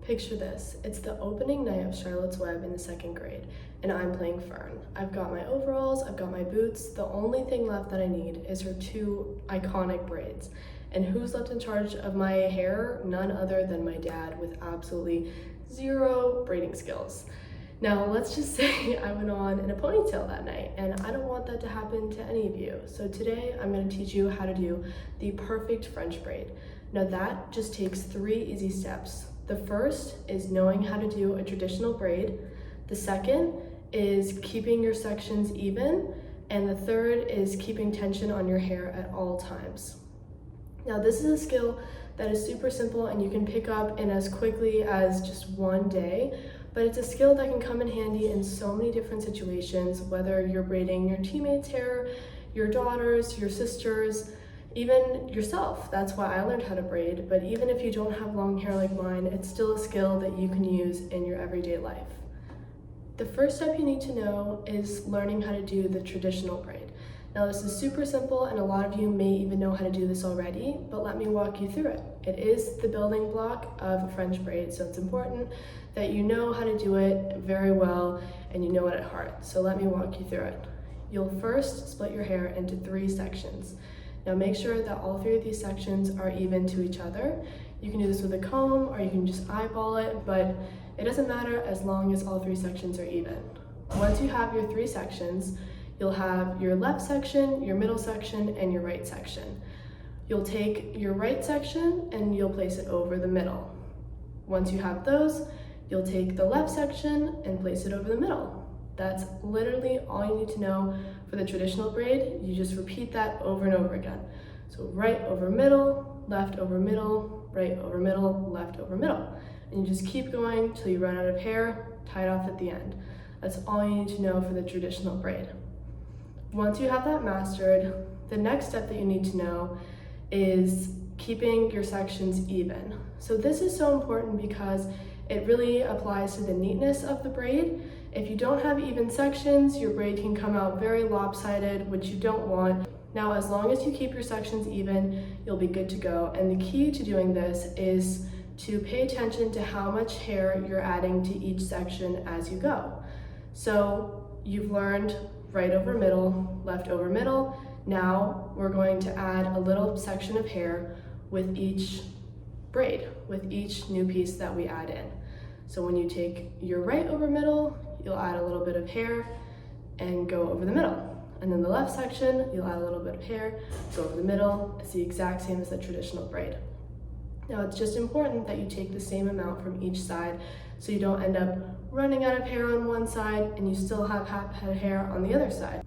Picture this, it's the opening night of Charlotte's Web in the 2nd grade, and I'm playing Fern. I've got my overalls, I've got my boots, the only thing left that I need is her 2 iconic braids. And who's left in charge of my hair? None other than my dad, with absolutely 0 braiding skills. Now, let's just say I went on in a ponytail that night, and I don't want that to happen to any of you. So today, I'm going to teach you how to do the perfect French braid. Now that just takes 3 easy steps. The first is knowing how to do a traditional braid. The second is keeping your sections even. And the third is keeping tension on your hair at all times. Now this is a skill that is super simple and you can pick up in as quickly as just 1 day, but it's a skill that can come in handy in so many different situations, whether you're braiding your teammates' hair, your daughters, your sisters, even yourself. That's why I learned how to braid, but even if you don't have long hair like mine, it's still a skill that you can use in your everyday life. The first step you need to know is learning how to do the traditional braid. Now this is super simple and a lot of you may even know how to do this already, but let me walk you through it. It is the building block of a French braid, so it's important that you know how to do it very well and you know it at heart. So let me walk you through it. You'll first split your hair into 3 sections. Now make sure that all 3 of these sections are even to each other. You can do this with a comb or you can just eyeball it, but it doesn't matter as long as all 3 sections are even. Once you have your 3 sections, you'll have your left section, your middle section, and your right section. You'll take your right section and you'll place it over the middle. Once you have those, you'll take the left section and place it over the middle. That's literally all you need to know for the traditional braid. You just repeat that over and over again. So right over middle, left over middle, right over middle, left over middle. And you just keep going till you run out of hair, tie it off at the end. That's all you need to know for the traditional braid. Once you have that mastered, the next step that you need to know is keeping your sections even. So this is so important because it really applies to the neatness of the braid. If you don't have even sections, your braid can come out very lopsided, which you don't want. Now, as long as you keep your sections even, you'll be good to go. And the key to doing this is to pay attention to how much hair you're adding to each section as you go. So you've learned right over middle, left over middle. Now we're going to add a little section of hair with each braid, with each new piece that we add in. So when you take your right over middle, you'll add a little bit of hair and go over the middle. And then the left section, you'll add a little bit of hair, go over the middle. It's the exact same as the traditional braid. Now it's just important that you take the same amount from each side so you don't end up running out of hair on one side and you still have half head hair on the other side.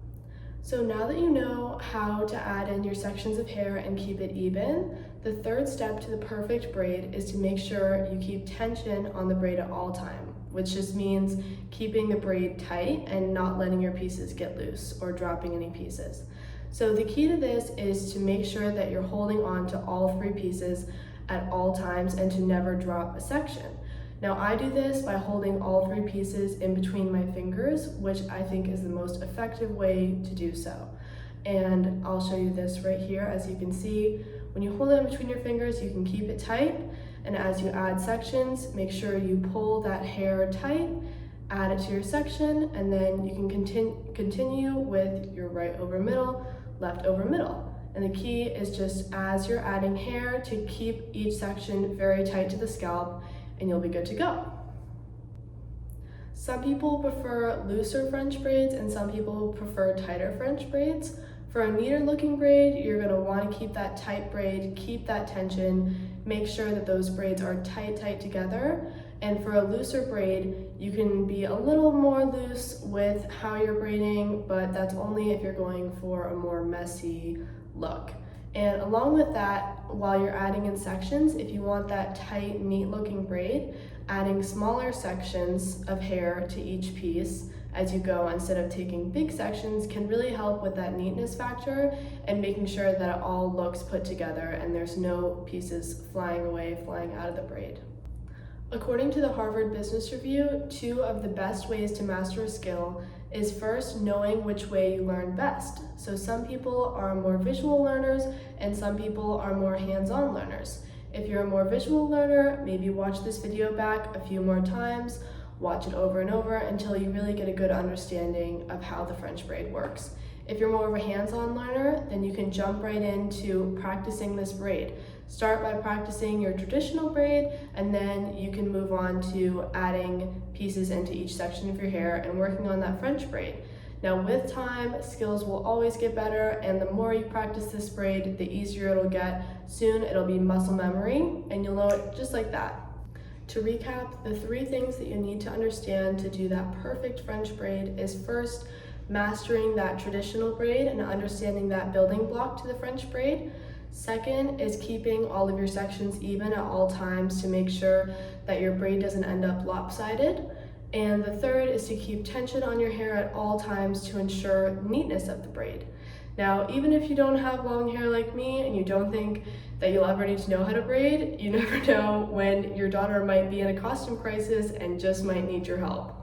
So now that you know how to add in your sections of hair and keep it even, the third step to the perfect braid is to make sure you keep tension on the braid at all time, which just means keeping the braid tight and not letting your pieces get loose or dropping any pieces. So the key to this is to make sure that you're holding on to all 3 pieces at all times and to never drop a section. Now I do this by holding all 3 pieces in between my fingers, which I think is the most effective way to do so. And I'll show you this right here. As you can see, when you hold it in between your fingers, you can keep it tight. And as you add sections, make sure you pull that hair tight, add it to your section, and then you can continue with your right over middle, left over middle. And the key is just as you're adding hair to keep each section very tight to the scalp, and you'll be good to go. Some people prefer looser French braids and some people prefer tighter French braids. For a neater looking braid, you're gonna wanna keep that tight braid, keep that tension, make sure that those braids are tight together. And for a looser braid, you can be a little more loose with how you're braiding, but that's only if you're going for a more messy look. And along with that, while you're adding in sections, if you want that tight, neat looking braid, adding smaller sections of hair to each piece as you go instead of taking big sections can really help with that neatness factor and making sure that it all looks put together and there's no pieces flying away, flying out of the braid. According to the Harvard Business Review, 2 of the best ways to master a skill is first knowing which way you learn best. So some people are more visual learners and some people are more hands-on learners. If you're a more visual learner, maybe watch this video back a few more times, watch it over and over until you really get a good understanding of how the French braid works. If you're more of a hands-on learner, then you can jump right into practicing this braid. Start by practicing your traditional braid, and then you can move on to adding pieces into each section of your hair and working on that French braid. Now with time, skills will always get better, and the more you practice this braid, the easier it'll get. Soon it'll be muscle memory, and you'll know it just like that. To recap, the 3 things that you need to understand to do that perfect French braid is first, mastering that traditional braid and understanding that building block to the French braid. Second is keeping all of your sections even at all times to make sure that your braid doesn't end up lopsided. And the third is to keep tension on your hair at all times to ensure neatness of the braid. Now, even if you don't have long hair like me and you don't think that you'll ever need to know how to braid, you never know when your daughter might be in a costume crisis and just might need your help.